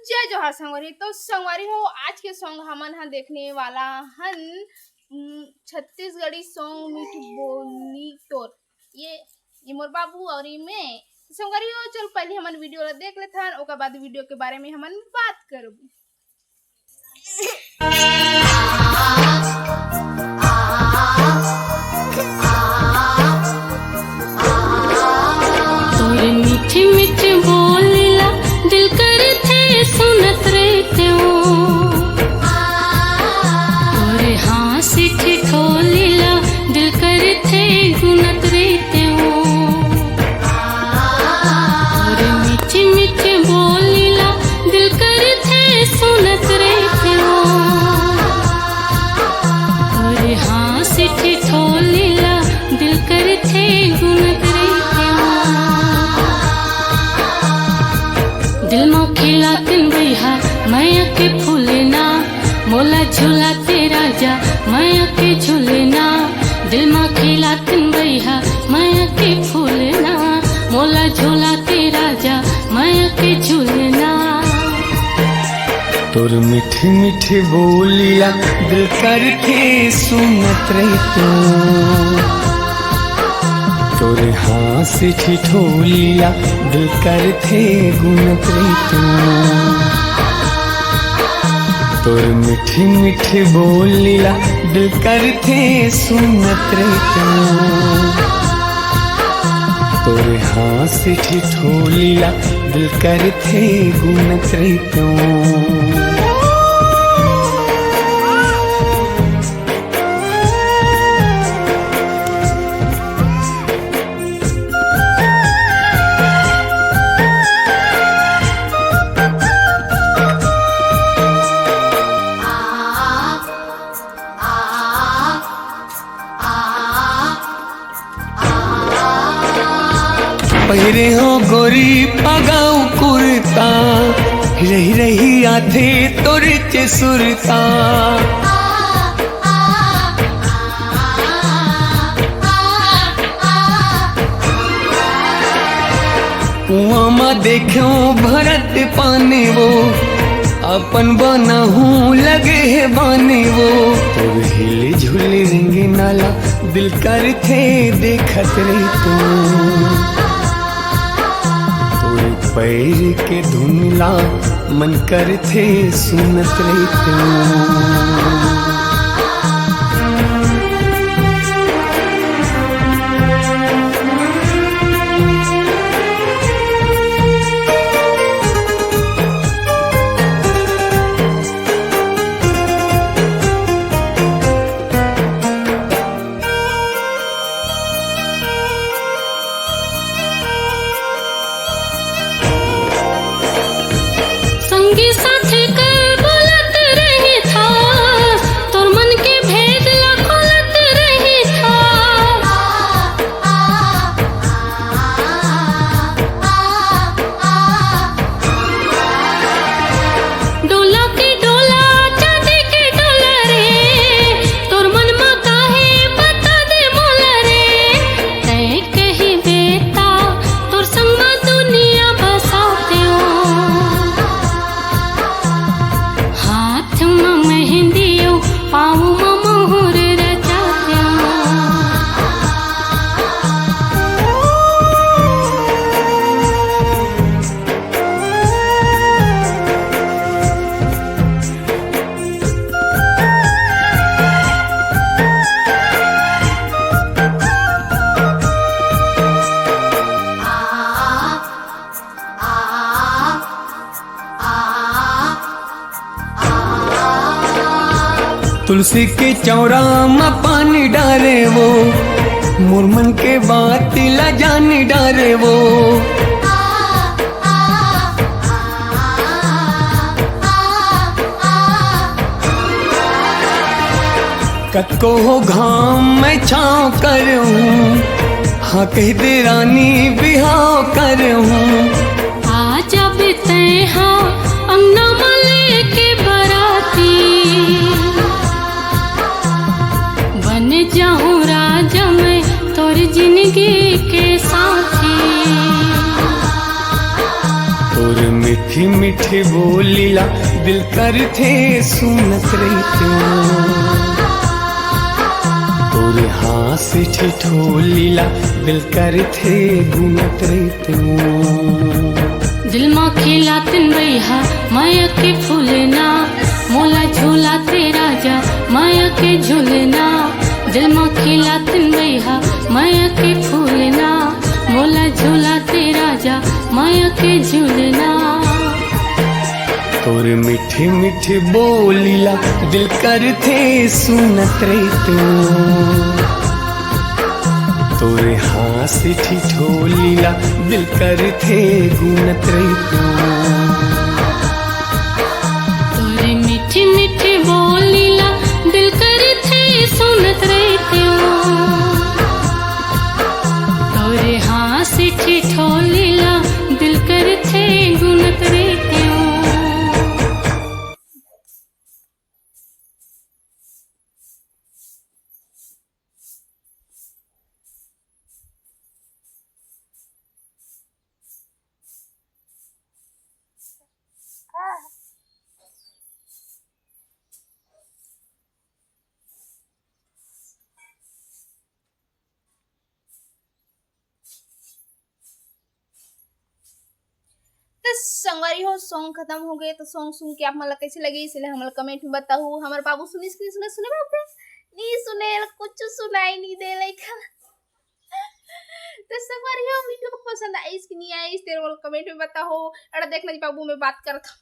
जय जोहार संगवारी। तो संगवारी हो, आज के सॉन्ग हमन हा देखने वाला हन छत्तीसगढ़ी सॉन्ग मीठ बोली तोर। ये मोर बाबू और मैं संगवारी हो। चल पहले हमन वीडियो ला देख लेथन, ओकर बाद वीडियो के बारे में हमन बात करब। तोरे मीठे मीठे बोलिला दिल करे थे सुनत रहते हो, तोरे हंसी ठिठोलिला दिल करे थे गुनत रहते हो। तोरे मीठे मीठे बोलिला दिल करे थे सुनत रहते हो, तोरे हंसी ठिठोलिला दिल करे थे गुनत रहते हो। दिल में खिलातिन भैया मैया के फूलना, मोला झूलाते राजा मैया के झूलना। दिल में खिलातिन भैया मैया के फूलना, मोला झूलाते राजा मैया के झूलना। तोर मीठी मीठी बोलिया दिल करके सुनत रहते, तोरे हंसी ठिठोलिया दिल करके गुनत रहते। तोर मीठी मीठी बोलिया दिल करके सुनत रहते, तोरे हंसी ठिठोलिया दिल करके गुनत रहते। पहिरे हो गोरी पगाऊ कुर्ता, रही रही आथे तोरे चे सुरता। कुआं में देखो भरत पाने वो, अपन बनाहू लगे है बाने वो। तोर हिले झूले रेंगे नाला दिल कर थे देखत रही तू, पैर के धुनला मन कर थे सुनत रहते। संगी साथी कर बोलत रही था, तोर मन के भेद ला खोलत रही था। डोला के डोला चांदी के डोला रे, तोर मन में काहे बता दे मोला रे। तय कही बेटा तोर संग में दुनिया बसाते हो, हाथ में मेहंदियों पाँव में मोहर रचाते हो। तुलसी के चौरा में पानी डारे वो, मुरमन के बात ला जान डारे वो। कत्को हो घाम में छाँव कर हूँ, हाँ कह दे रानी बिहाव कर हूँ। आज अब तय हाँ अंगना मले के बराती, बन जाऊं राजा मैं तोर जिंदगी के साथी। तोर मीठी मीठी मीठे बोलीला दिल करते सुनत रहते तोरे हाथ से ठिठोलीला दिल करते गुनत रहते दिल माँ खिलातिन बैहा माया के फूलना मोला झूलाते राजा माया के झूलना दिल माँ खिलातिन बैहा माया के फूलना मोला झूलाते राजा माया के झूलना तोरे मीठे मीठे बोलीला दिल करते सुनत रहते तोरे हाथ से ठिठोलीला दिल करते गुनत रहते तोरे मीठी मीठी बोलीला दिल करते सुनत रहते तोरे हाथ से ठिठोलीला दिल करते गुनत रहते तो संगवारी हो सॉन्ग खत्म हो गए। तो सॉन्ग सुन के आप मतलब कैसे लगे इसलिए हम कमेंट में बताओ। हमारे बाबू सुने सुने बाबू नहीं सुने कुछ सुनाई नहीं दे लेकिन तो संगवारी हो वीडियो को पसंद आई कि नहीं आई इस तेरे कमेंट में बताओ। अरे देखना जी बाबू मैं बात करता हूँ।